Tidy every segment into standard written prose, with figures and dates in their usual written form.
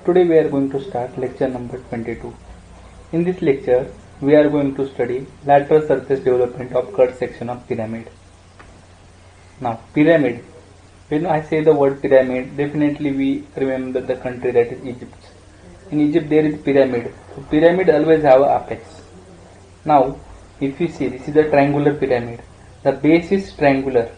Today we are going to start lecture number 22. In this lecture, we are going to study lateral surface development of cut section of pyramid. Now, pyramid. When I say the word pyramid, definitely we remember the country that is Egypt. In Egypt there is pyramid. So pyramid always have a apex. Now, if you see, this is a triangular pyramid. The base is triangular.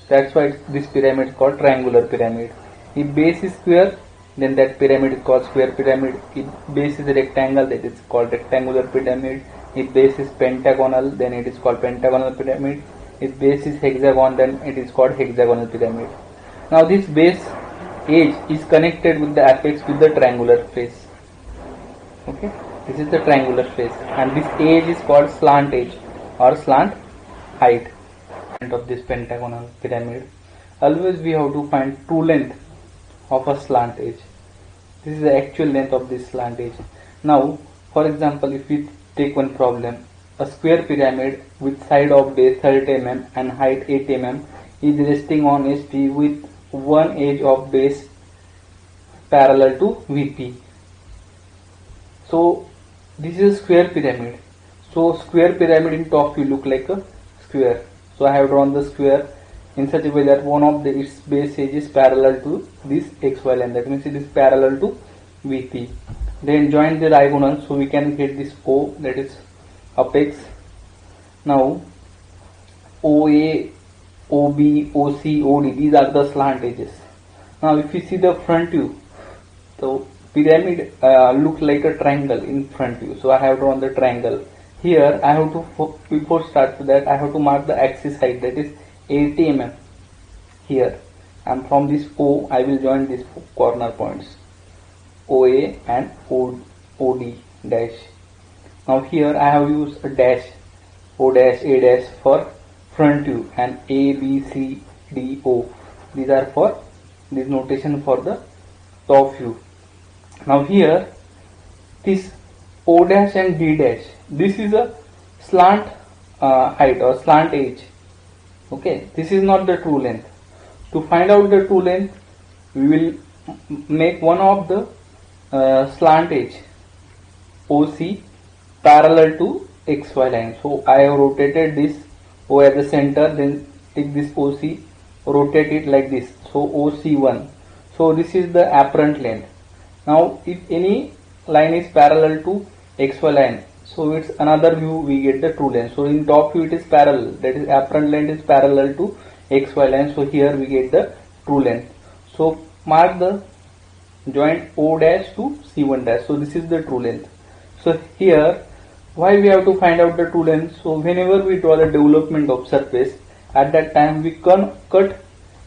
That's why this pyramid is called triangular pyramid. If base is square, then that pyramid is called square pyramid. If base is rectangle, that is called rectangular pyramid. If base is pentagonal, then it is called pentagonal pyramid. If base is hexagon, then it is called hexagonal pyramid. Now this base edge is connected with the apex with the triangular face. Okay, this is the triangular face, and this edge is called slant edge or slant height of this pentagonal pyramid. Always we have to find true length of a slant edge. This is the actual length of this slant edge. Now, for example, if we take one problem, a square pyramid with side of base 30 mm and height 8 mm is resting on HP with one edge of base parallel to VP. So, this is a square pyramid. So, square pyramid in top view look like a square. So, I have drawn the square in such a way that one of its base edge is parallel to this XY line, that means it is parallel to VP. Then join the diagonal, so we can get this O, that is apex. Now OA, OB, OC, OD, these are the slant edges. Now if you see the front view, the pyramid looks like a triangle in front view. So I have drawn the triangle. Here I have to, before start to that, I have to mark the axis height, that is 80 mm here, and from this O I will join these corner points OA and OD dash. Now here I have used a dash, O dash, A dash for front view, and A, B, C, D, O, these are for this notation for the top view. Now here this O dash and D dash, this is a slant height or slant edge. Okay, this is not the true length. To find out the true length, we will make one of the slant edge OC parallel to XY line. So I have rotated this O at the center, then take this OC, rotate it like this. So OC1. So this is the apparent length. Now if any line is parallel to XY line, so it's another view we get the true length. So in top view it is parallel, that is apparent length is parallel to XY line. So here we get the true length. So mark the joint O dash to C1 dash. So this is the true length. So here why we have to find out the true length? So whenever we draw the development of surface, at that time we can cut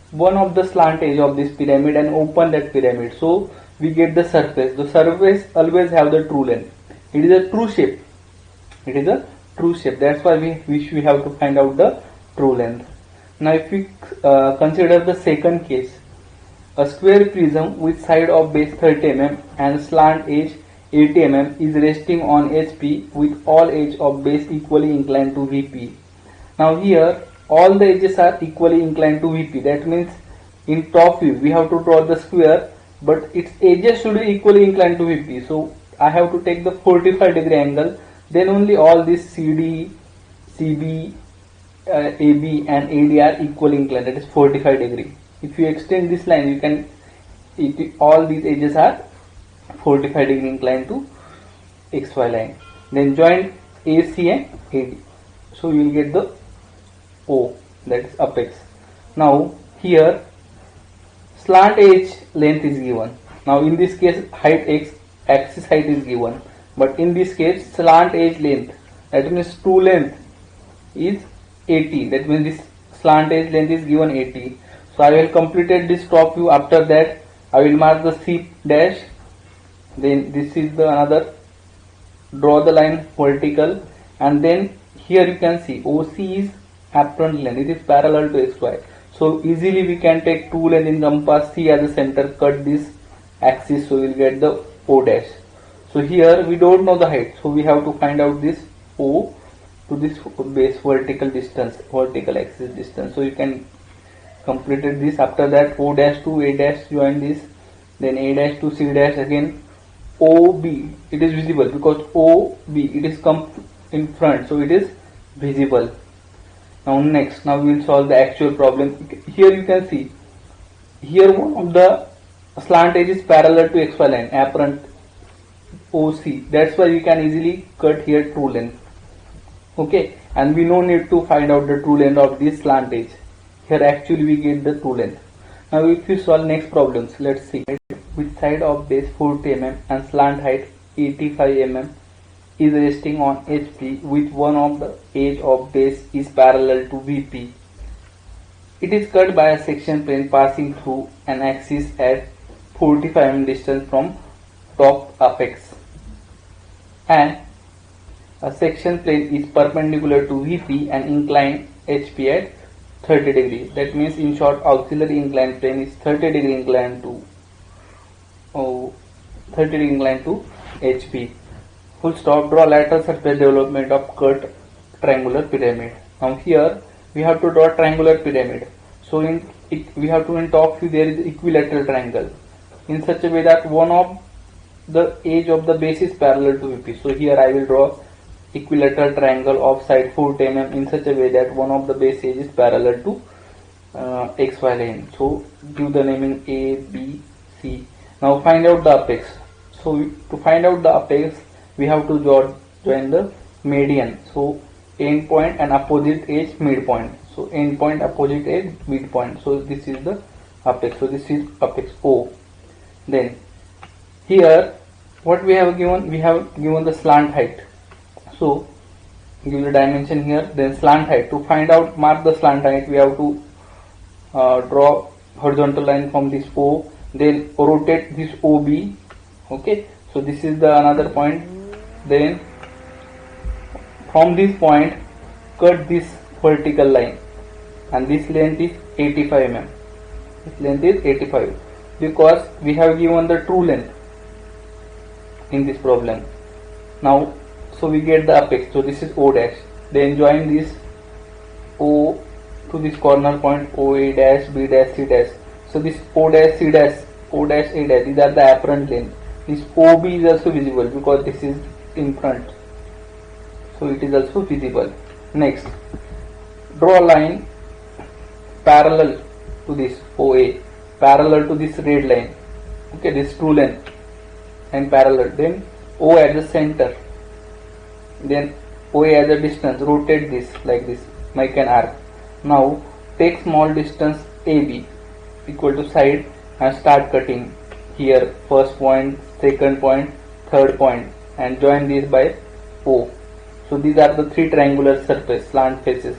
one of the slant edge of this pyramid and open that pyramid. So we get the surface. The surface always have the true length. It is a true shape. It is a true shape. That's why we have to find out the true length. Now if we consider the second case, a square prism with side of base 30 mm and slant edge 80 mm is resting on HP with all edge of base equally inclined to VP. Now here all the edges are equally inclined to VP. That means in top view we have to draw the square, but its edges should be equally inclined to VP. So I have to take the 45-degree angle. Then only all these CD, CB, AB and AD are equally inclined, that is 45 degree. If you extend this line, you can, all these edges are 45 degree inclined to XY line. Then join AC and AD. So you will get the O, that is apex. Now here slant edge length is given. Now in this case height X, axis height is given. But in this case slant edge length, that means true length is 80. That means this slant edge length is given 80. So I will complete this top view. After that I will mark the C dash. Then this is the another, draw the line vertical, and then here you can see OC is apparent length. It is parallel to XY. So easily we can take true length in compass, C as a center, cut this axis, so we will get the O dash. So here we don't know the height, so we have to find out this O to this base vertical distance, vertical axis distance. So you can completed this. After that O dash to A dash, join this then A dash to C dash, again OB, it is visible because OB, it is come in front, so it is visible. Now next, now we will solve the actual problem. Here you can see, here one of the slant edge is parallel to XY line, apparent OC. That's why we can easily cut here true length. Okay, and we no need to find out the true length of this slant edge. Here actually we get the true length. Now if you solve next problems, let's see. With side of base 40 mm and slant height 85 mm is resting on HP with one of the edge of base is parallel to VP. It is cut by a section plane passing through an axis at 45 mm distance from top apex, and a section plane is perpendicular to VP and inclined HP at 30 degree. That means in short, auxiliary inclined plane is 30 degree inclined to 30 degree inclined to HP. Full stop. Draw lateral surface development of cut triangular pyramid. Now here we have to draw triangular pyramid. So we have to in top view there is equilateral triangle in such a way that one of the edge of the base is parallel to VP. So here I will draw equilateral triangle of side 40 mm in such a way that one of the base edge is parallel to XY line. So give the naming A, B, C. Now find out the apex. So to find out the apex, we have to join the median. So end point and opposite edge midpoint. So end point, opposite edge, midpoint. So this is the apex. So this is apex O. Then here what we have given? We have given the slant height. So give the dimension here. Then slant height. To find out, mark the slant height, we have to draw horizontal line from this O. Then rotate this OB. Okay. So this is the another point. Then from this point cut this vertical line, and this length is 85 mm. This length is 85 because we have given the true length in this problem. Now so we get the apex. So this is O dash. Then join this O to this corner point, O A dash, B dash, C dash. So this O dash, C dash, O dash, A dash, these are the apparent length. This OB is also visible because this is in front, so it is also visible. Next, draw a line parallel to this OA, parallel to this red line. Okay, this true length and parallel. Then O at the center, then OA as a distance. Rotate this like this, make an arc. Now take small distance AB equal to side and start cutting here. First point, second point, third point, and join these by O. So these are the three triangular surface slant faces.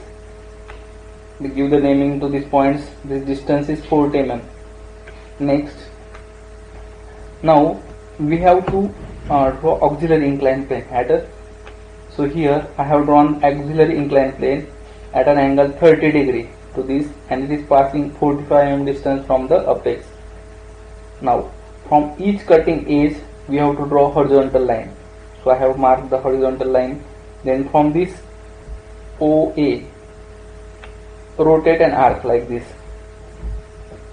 We give the naming to these points. This distance is 40 mm. Next, now we have to draw auxiliary inclined plane at a. So here I have drawn auxiliary inclined plane at an angle 30 degree to this, and it is passing 45 mm distance from the apex. Now from each cutting edge we have to draw horizontal line. So I have marked the horizontal line. Then from this OA rotate an arc like this.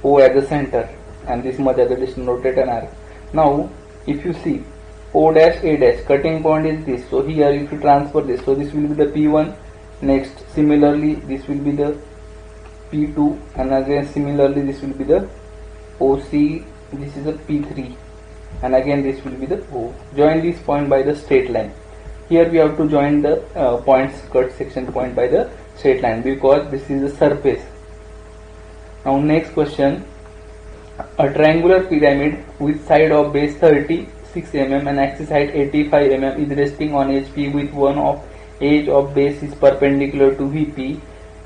O at the center and this much at the distance, rotate an arc. Now if you see O dash A dash, cutting point is this. So here if you transfer this, so this will be the P1. Next similarly this will be the P2, and again similarly this will be the OC. This is a P3, and again this will be the O. Join this point by the straight line. Here we have to join the points, cut section point by the straight line because this is the surface. Now next question, a triangular pyramid with side of base 36 mm and axis height 85 mm is resting on HP with one of edge of base is perpendicular to VP.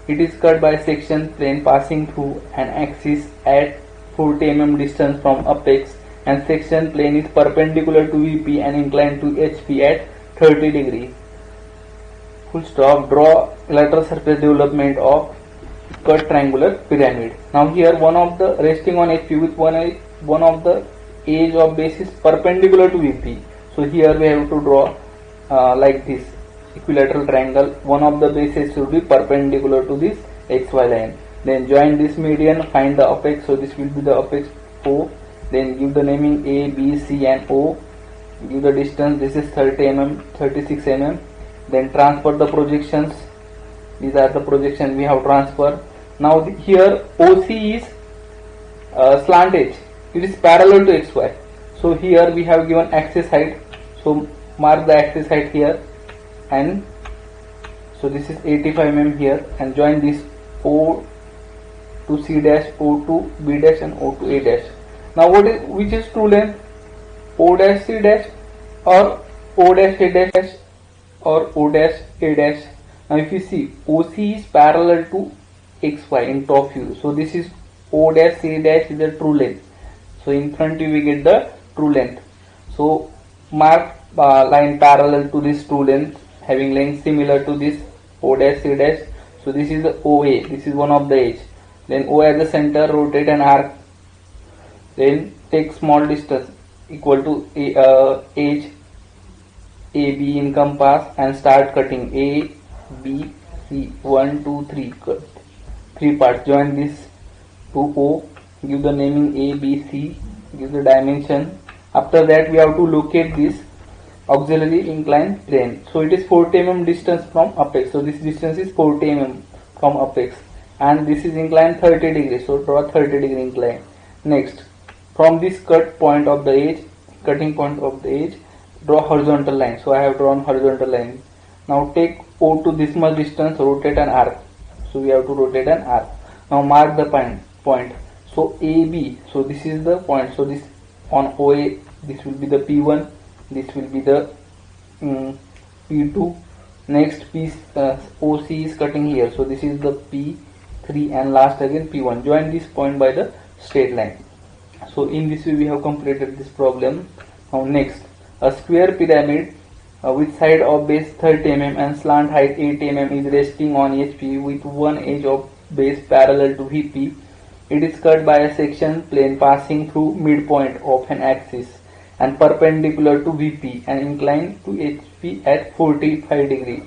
It is cut by section plane passing through an axis at 40 mm distance from apex, and section plane is perpendicular to VP and inclined to HP at 30 degree. Full stop. Draw lateral surface development of cut triangular pyramid. Now here one of the resting on HP with one of the edge of base is perpendicular to VP. So here we have to draw like this equilateral triangle. One of the bases should be perpendicular to this XY line. Then join this median, find the apex. So this will be the apex O, then give the naming A, B, C and O, give the distance, this is 30 mm, 36 mm, then transfer the projections, these are the projections we have transferred. Now here OC is slant edge, it is parallel to XY, so here we have given axis height, so mark the axis height here, and so this is 85 mm here, and join this O to C dash, O to B dash and O to A dash. Now which is true length, O dash C dash or O dash A dash or O dash A dash? Now if you see, OC is parallel to XY in top view, so this is O dash C dash is the true length, so in front view we get the true length. So mark line parallel to this true length having length similar to this O dash C dash, so this is the OA, this is one of the edge, then O at the center, rotate an arc, then take small distance equal to edge AB in compass and start cutting A, B, C, 1, 2, 3, cut 3 parts, join this to O, give the naming A, B, C, give the dimension. After that we have to locate this auxiliary inclined plane, so it is 40 mm distance from apex, so this distance is 40 mm from apex, and this is inclined 30 degrees, so draw 30 degree incline. Next, from this cut point of the edge, cutting point of the edge, draw horizontal line, so I have drawn horizontal line. Now take O to this much distance, rotate an arc, so we have to rotate an arc. Now mark the point, so AB, so this is the point, so this on OA, this will be the P1, this will be the P2. Next OC is cutting here, so this is the P3 and last again P1, join this point by the straight line. So in this way we have completed this problem. Now next, a square pyramid with side of base 30 mm and slant height 8 mm is resting on HP with one edge of base parallel to VP. It is cut by a section plane passing through midpoint of an axis and perpendicular to VP and inclined to HP at 45 degree.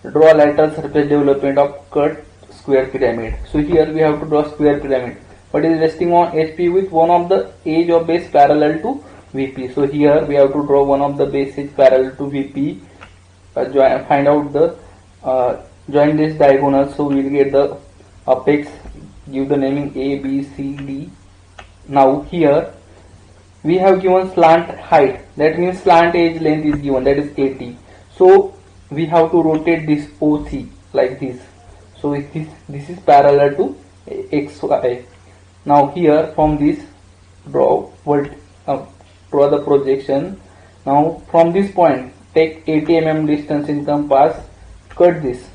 Draw lateral surface development of cut square pyramid. So here we have to draw square pyramid, but it is resting on HP with one of the edge of base parallel to VP. So here we have to draw one of the base edge parallel to VP. Find out the join this diagonal, so we will get the apex. Give the naming A, B, C, D. Now here we have given slant height, that means slant edge length is given, that is 80. So we have to rotate this OC like this. So this is parallel to XY. Now here from this draw the projection. Now from this point take 80 mm distance in compass, cut this.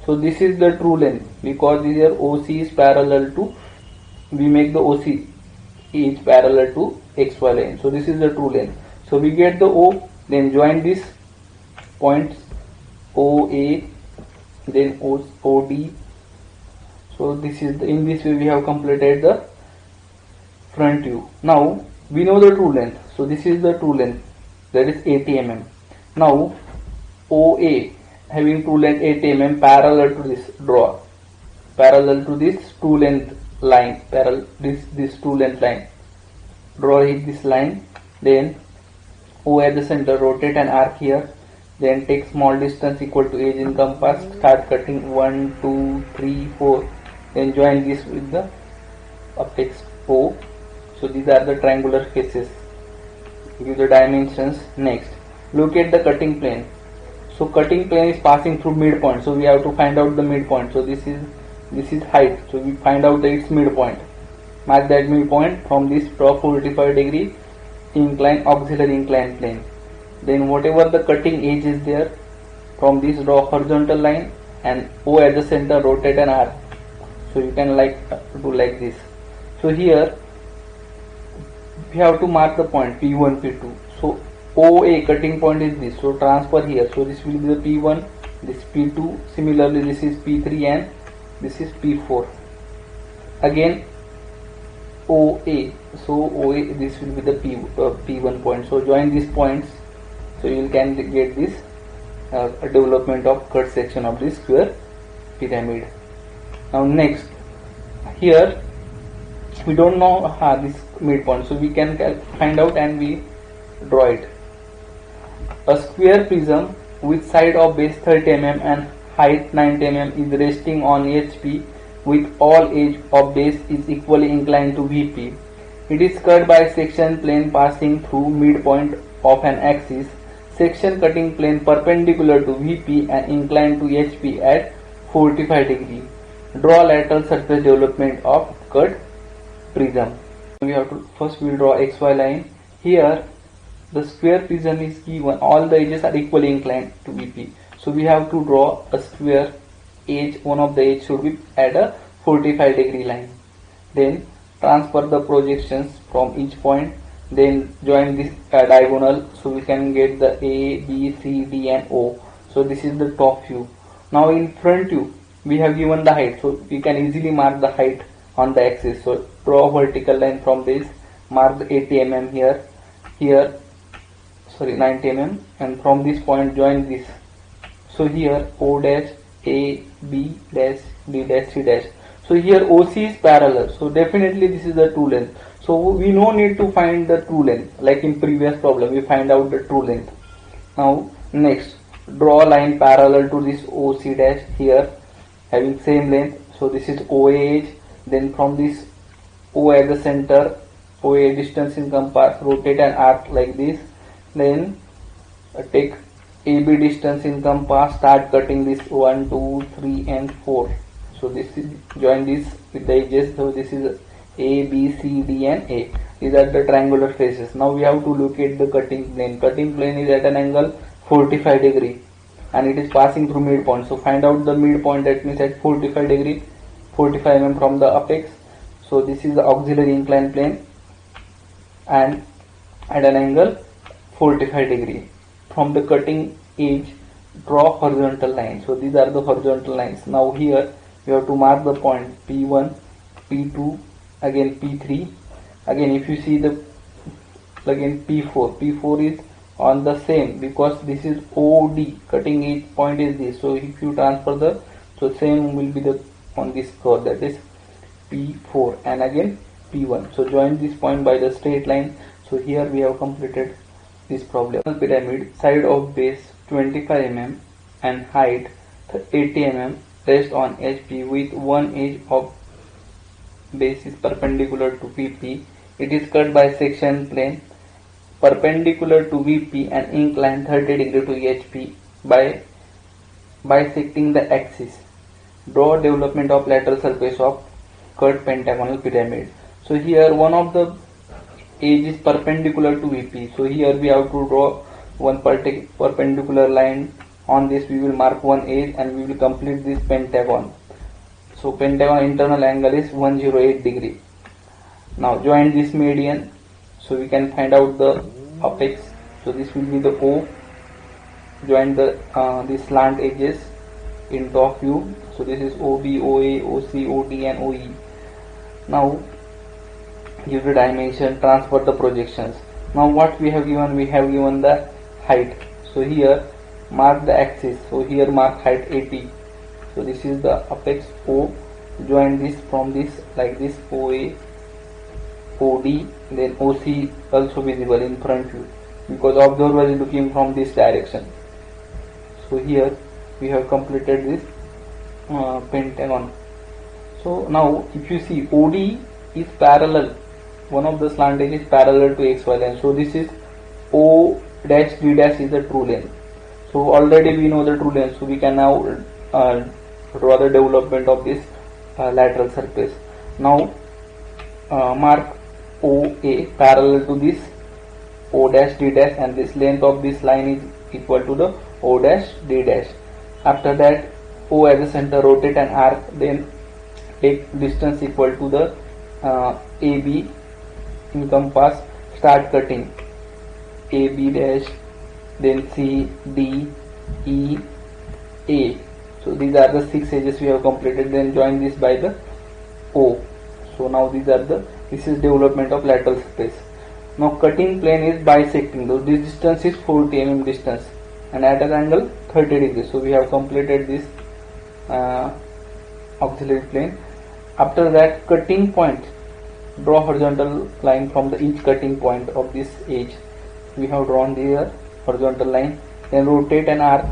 So this is the true length, because here OC is parallel to, we make the OC is parallel to XY line, so this is the true length. So we get the O, then join these points OA, then OD. So this is in this way we have completed the front view. Now we know the true length, so this is the true length, that is 80 mm. Now OA having true length 80 mm parallel to this, draw parallel to this true length line, this true length line, draw this line, then O at the center, rotate an arc here, then take small distance equal to edge in compass, start cutting 1, 2, 3, 4, then join this with the apex O. So these are the triangular faces, give the dimensions. Next, locate the cutting plane. So cutting plane is passing through midpoint, so we have to find out the midpoint. So this is height, so we find out its midpoint. Mark that midpoint. From this draw 45 degree incline auxiliary inclined plane. Then whatever the cutting edge is there, from this draw horizontal line and O at the center, rotate an arc. So you can do like this. So here we have to mark the point P1, P2. So OA cutting point is this, so transfer here, so this will be the P1, this P2, similarly this is P3 and this is P4. Again OA, so OA, this will be the P1 point, so join these points, so you can get this development of cut section of this square pyramid. Now next, here we don't know this midpoint. So we can find out and we draw it. A square prism with side of base 30 mm and height 90 mm is resting on HP with all edge of base is equally inclined to VP. It is cut by section plane passing through midpoint of an axis. Section cutting plane perpendicular to VP and inclined to HP at 45 degree. Draw lateral surface development of cut prism. We have to first we will draw XY line. Here the square prism is given, all the edges are equally inclined to VP. So we have to draw a square edge, one of the edge should be at a 45 degree line. Then transfer the projections from each point, then join this diagonal, so we can get the A, B, C, D and O. So this is the top view. Now in front view we have given the height, so we can easily mark the height on the axis. So draw a vertical line from this, mark the 80 mm here, 90 mm, and from this point join this. So here O dash, A, B dash, D dash, C dash. So here OC is parallel, so definitely this is the true length. So we no need to find the true length, like in previous problem we find out the true length. Now next, draw a line parallel to this OC dash here, having same length. So this is OA edge. Then from this O at the center, OA distance in compass, rotate an arc like this. Then take AB distance in compass, start cutting this 1, 2, 3 and 4. So this is, join this with the edges. So this is A, B, C, D and A. These are the triangular faces. Now we have to locate the cutting plane. Cutting plane is at an angle 45 degree and it is passing through midpoint. So find out the midpoint, that means at 45 degree, 45 mm from the apex. So this is the auxiliary inclined plane and at an angle 45 degree. From the cutting edge, draw horizontal line. So these are the horizontal lines. Now here you have to mark the point P1, P2, again P3. Again if you see the again P4 is on the same, because this is OD, cutting edge point is this. So if you transfer the, so same will be the on this curve, that is P4 and again P1. So join this point by the straight line. So here we have completed this problem. Pyramid, side of base 25 mm and height 80 mm rest on HP with one edge of base is perpendicular to VP. It is cut by section plane perpendicular to VP and inclined 30 degree to HP by bisecting the axis. Draw development of lateral surface of cut pentagonal pyramid. So here one of the edge is perpendicular to VP. So here we have to draw one perpendicular line. On this we will mark one edge and we will complete this pentagon. So pentagon internal angle is 108 degree. Now join this median, so we can find out the apex. So this will be the O. Join the these slant edges in top view. So this is OB, OA, OC, OD and OE. Now give the dimension, transfer the projections. Now what we have given? We have given the height. So here mark the axis. So here mark height 80. So this is the apex O. Join this from this like this, OA, OD, then OC also visible in front view because observer is looking from this direction. So here we have completed this pentagon. So now if you see, OD is parallel, one of the slant edge is parallel to XY line. So this is O dash D dash is the true length. So already we know the true length. So we can now draw the development of this lateral surface. Now mark OA parallel to this O dash D dash, and this length of this line is equal to the O dash D dash. After that O as a center, rotate an arc, then take distance equal to the AB in compass, start cutting AB dash, then C, D, E, A. So these are the 6 edges we have completed. Then join this by the O. So now this is development of lateral surface. Now cutting plane is bisecting. So this distance is 40 mm distance and at an angle 30 degrees. So we have completed this auxiliary plane. After that, cutting point draw horizontal line from the each cutting point of this edge. We have drawn the horizontal line. Then rotate an arc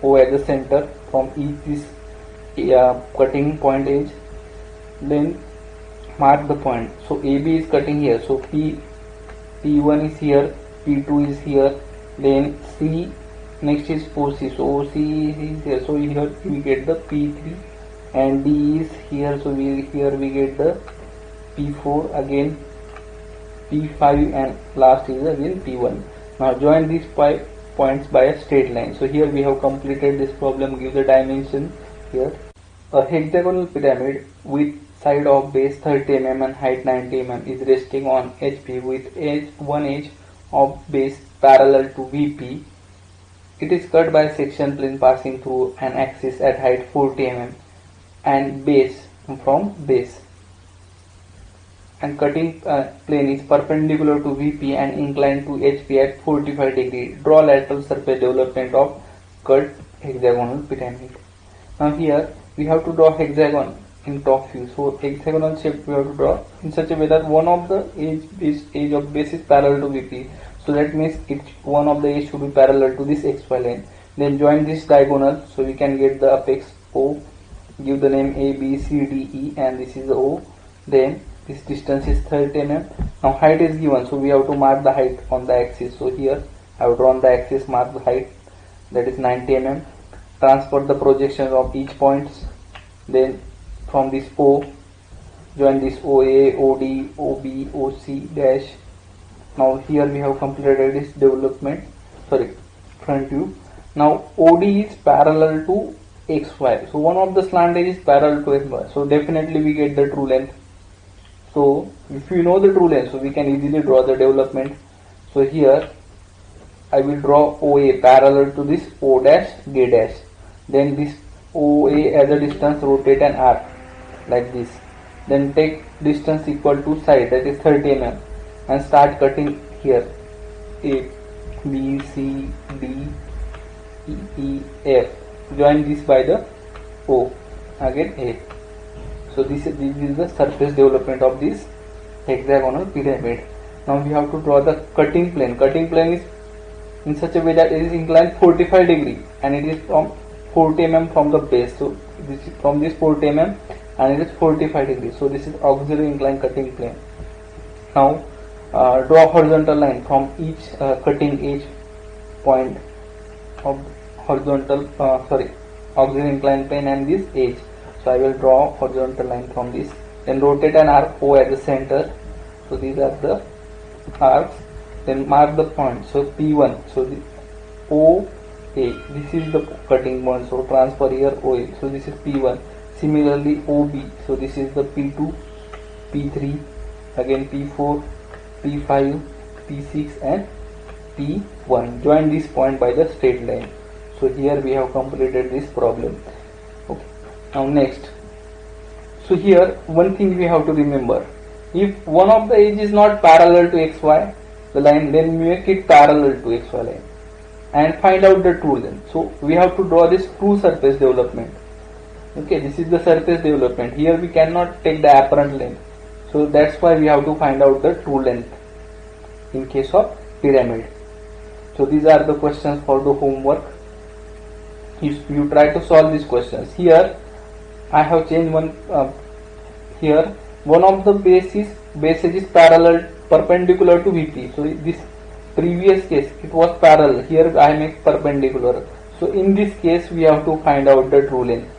O at the center from each this cutting point edge. Then mark the point. So AB is cutting here. So P1 is here, P2 is here. Then C, next is OC. So OC is here. So here we get the P3, and D is here. So here we get the P4, again P5, and last is again P1. Now join these 5 points by a straight line. So here we have completed this problem. Give the dimension here. A hexagonal pyramid with side of base 30 mm and height 90 mm is resting on HP with one edge of base parallel to VP. It is cut by a section plane passing through an axis at height 40 mm and base from base. And cutting plane is perpendicular to VP and inclined to HP at 45 degree. Draw lateral surface development of cut hexagonal pyramid. Now here we have to draw hexagon in top view. So hexagonal shape we have to draw in such a way that one of the edge of base is parallel to VP. So that means one of the edge should be parallel to this XY line. Then join this diagonal, so we can get the apex O. Give the name A, B, C, D, E, and this is the O. Then this distance is 30 mm. Now height is given, so we have to mark the height on the axis. So here I have drawn the axis, mark the height, that is 90 mm. Transfer the projections of each points. Then from this O, join this OA, OD, OB, OC dash. Now here we have completed this development, front view. Now OD is parallel to XY. So one of the slant edge is parallel to XY. So definitely we get the true length. So if you know the true length, so we can easily draw the development. So here I will draw OA parallel to this O dash, D dash. Then this OA as a distance, rotate an arc like this. Then take distance equal to side, that is 30 mm, and start cutting here. A, B, C, D, E, F. Join this by the O, again A. So this is the surface development of this hexagonal pyramid. Now we have to draw the cutting plane. Cutting plane is in such a way that it is inclined 45 degree and it is from 40 mm from the base. So this is from this 40 mm and it is 45 degrees. So this is auxiliary inclined cutting plane. Now draw horizontal line from each cutting edge point of auxiliary inclined plane and this edge. So I will draw horizontal line from this. Then rotate an arc O at the center. So these are the arcs. Then mark the point. So P1. So the OA. This is the cutting point. So transfer here OA. So this is P1. Similarly OB. So this is the P2, P3, again P4, P5, P6, and P1. Join this point by the straight line. So here we have completed this problem. Okay. Now next, so here one thing we have to remember, if one of the edge is not parallel to XY the line, then make it parallel to XY line and find out the true length. So we have to draw this true surface development. Okay, this is the surface development. Here we cannot take the apparent length, so that's why we have to find out the true length in case of pyramid. So these are the questions for the homework. If you try to solve these questions, here I have changed one. Here one of the base edge is perpendicular to VP. So this previous case it was parallel. Here I make perpendicular. So in this case we have to find out the true length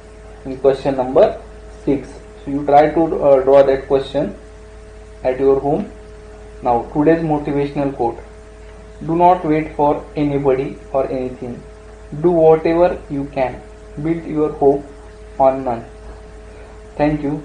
in question number 6. So you try to draw that question at your home. Now today's motivational quote: do not wait for anybody or anything. Do whatever you can. Build your hope on none. Thank you.